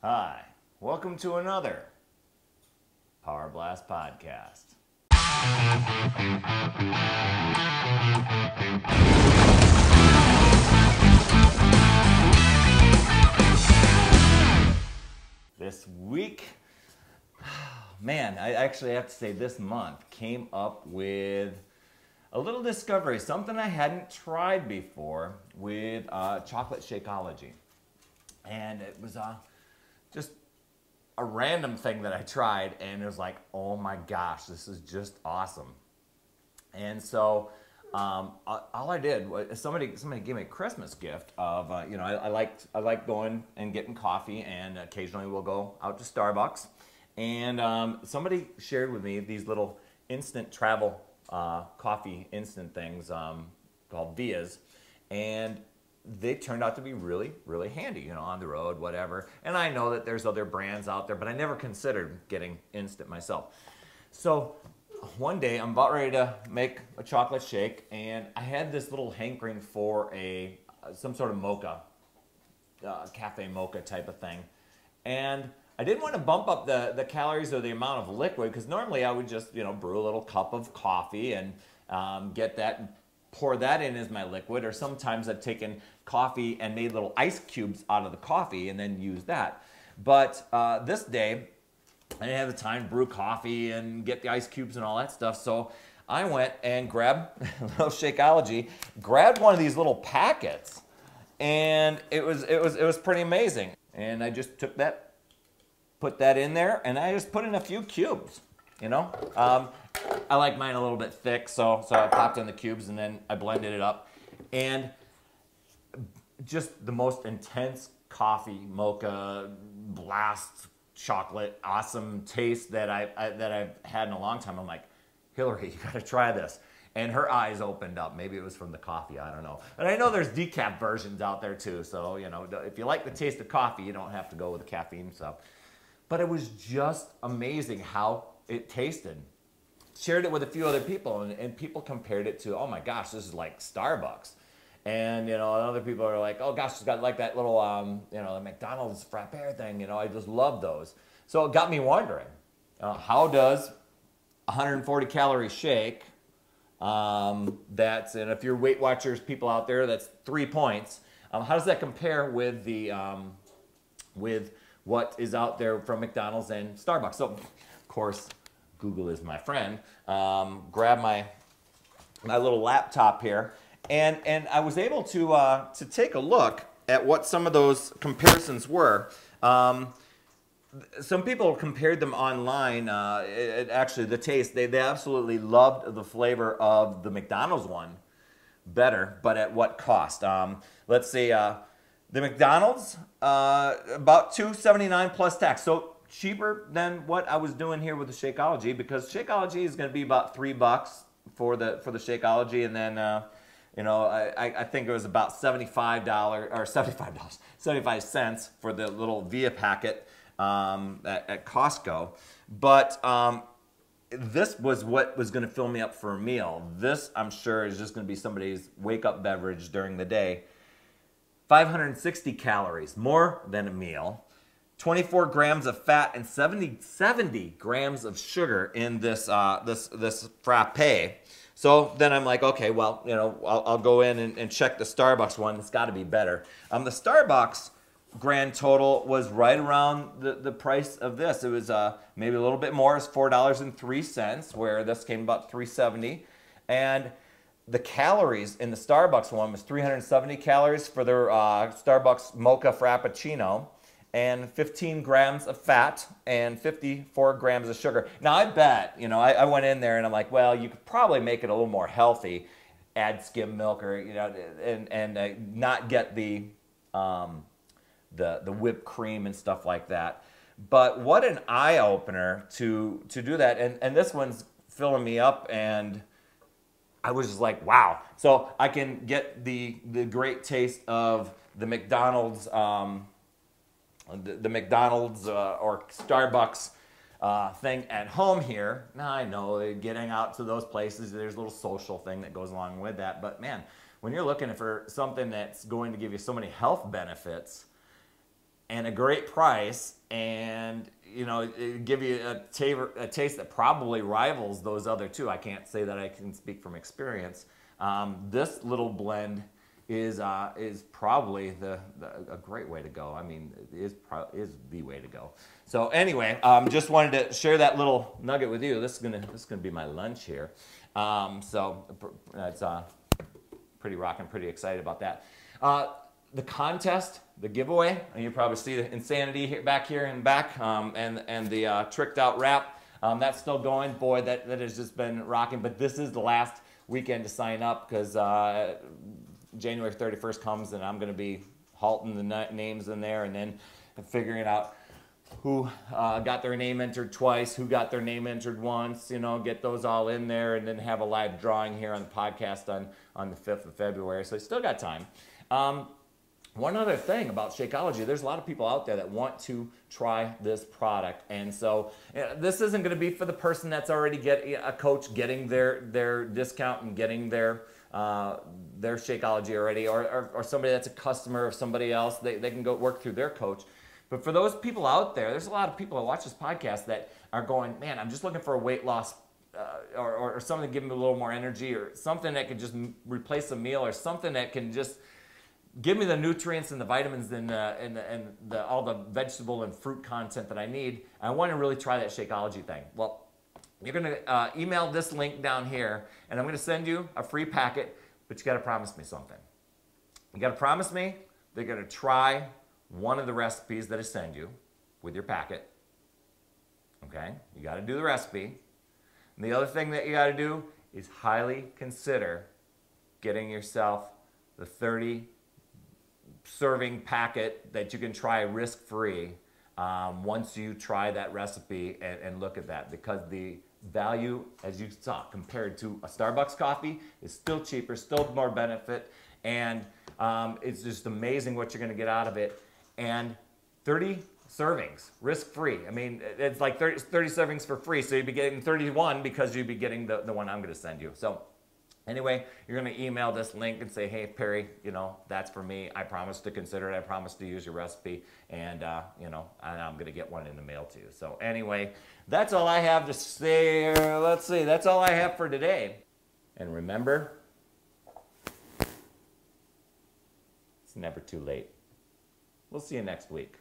Hi, welcome to another Power Blast podcast. This week, man, I actually have to say this month came up with a little discovery, something I hadn't tried before with chocolate Shakeology. And it was just a random thing that I tried, and it was like, oh my gosh, this is just awesome. And so all I did was somebody gave me a Christmas gift of I like going and getting coffee, and occasionally we'll go out to Starbucks. And somebody shared with me these little instant travel coffee instant things called Vias, and they turned out to be really, really handy, on the road, whatever. And I know that there's other brands out there, but I never considered getting instant myself. So one day I'm about ready to make a chocolate shake, and I had this little hankering for some sort of mocha, cafe mocha type of thing. And I didn't want to bump up the calories or the amount of liquid, because normally I would just, brew a little cup of coffee and get that, pour that in as my liquid, or sometimes I've taken coffee and made little ice cubes out of the coffee and then used that. But this day, I didn't have the time to brew coffee and get the ice cubes and all that stuff, so I went and grabbed little Shakeology, grabbed one of these little packets, and it was pretty amazing. And I just took that, put that in there, and I just put in a few cubes. I like mine a little bit thick, so I popped in the cubes and then I blended it up, and just the most intense coffee mocha blast chocolate awesome taste that I've had in a long time. I'm like, Hillary, you gotta try this. And her eyes opened up. Maybe it was from the coffee, I don't know. And I know there's decaf versions out there too, so if you like the taste of coffee, you don't have to go with the caffeine stuff. But it was just amazing how it tasted. Shared it with a few other people, and people compared it to, oh my gosh, this is like Starbucks. And other people are like, oh gosh, it's got like that little the McDonald's Frappes thing. I just love those. So it got me wondering, how does 140 calorie shake, and if you're Weight Watchers people out there, that's 3 points. How does that compare with with what is out there from McDonald's and Starbucks? So of course, Google is my friend. Grab my little laptop here, and I was able to take a look at what some of those comparisons were. Some people compared them online. Actually, the taste, they absolutely loved the flavor of the McDonald's one better, but at what cost? Let's see, the McDonald's, about $2.79 plus tax. So cheaper than what I was doing here with the Shakeology, because Shakeology is going to be about $3 for the Shakeology, and then I think it was about $75 or $75.75 for the little Via packet at Costco. But this was what was going to fill me up for a meal. This, I'm sure, is just going to be somebody's wake-up beverage during the day. 560 calories, more than a meal. 24 grams of fat and 70 grams of sugar in this frappe. So then I'm like, okay, well, I'll go in and check the Starbucks one. It's got to be better. The Starbucks grand total was right around the price of this. It was maybe a little bit more. It's $4.03, where this came about $3.70. And the calories in the Starbucks one was 370 calories for their Starbucks Mocha Frappuccino, and 15 grams of fat and 54 grams of sugar. Now I bet, I went in there and I'm like, well, you could probably make it a little more healthy, add skim milk, or and not get the whipped cream and stuff like that. But what an eye opener to do that, and this one's filling me up, and I was just like, wow. So I can get the great taste of the McDonald's. The McDonald's or Starbucks thing at home here. Now I know getting out to those places, there's a little social thing that goes along with that. But man, when you're looking for something that's going to give you so many health benefits, and a great price, and you know, it give you a taste that probably rivals those other two. I can't say that I can speak from experience. This little blend is probably a great way to go. I mean, it is the way to go. So anyway, just wanted to share that little nugget with you. This is gonna be my lunch here. So it's pretty rocking, pretty excited about that. The contest, the giveaway, and you probably see the insanity back here in the back, and the tricked out wrap. That's still going. Boy, that has just been rocking. But this is the last weekend to sign up, because January 31st comes, and I'm going to be halting the names in there, and then figuring out who got their name entered twice, who got their name entered once, you know, get those all in there, and then have a live drawing here on the podcast on the 5th of February. So I still got time. One other thing about Shakeology, there's a lot of people out there that want to try this product. And so this isn't going to be for the person that's already a coach getting their discount and getting their Shakeology already, or somebody that's a customer of somebody else. They can go work through their coach. But for those people out there, there's a lot of people that watch this podcast that are going, man, I'm just looking for a weight loss or something to give me a little more energy, or something that can just replace a meal, or something that can just give me the nutrients and the vitamins and all the vegetable and fruit content that I need. I want to really try that Shakeology thing. Well, you're going to email this link down here, and I'm going to send you a free packet, but you got to promise me something. You got to promise me they're going to try one of the recipes that I send you with your packet. Okay? You got to do the recipe. And the other thing that you got to do is highly consider getting yourself the 30 serving packet that you can try risk-free once you try that recipe and look at that, because the value, as you saw, compared to a Starbucks coffee, is still cheaper, still more benefit, and it's just amazing what you're going to get out of it. And 30 servings, risk-free. I mean, it's like 30 servings for free, so you'd be getting 31 because you'd be getting the one I'm going to send you. So anyway, you're going to email this link and say, hey, Perry, you know, that's for me. I promise to consider it. I promise to use your recipe. And, you know, I'm going to get one in the mail to you. So anyway, that's all I have to say. Let's see. That's all I have for today. And remember, it's never too late. We'll see you next week.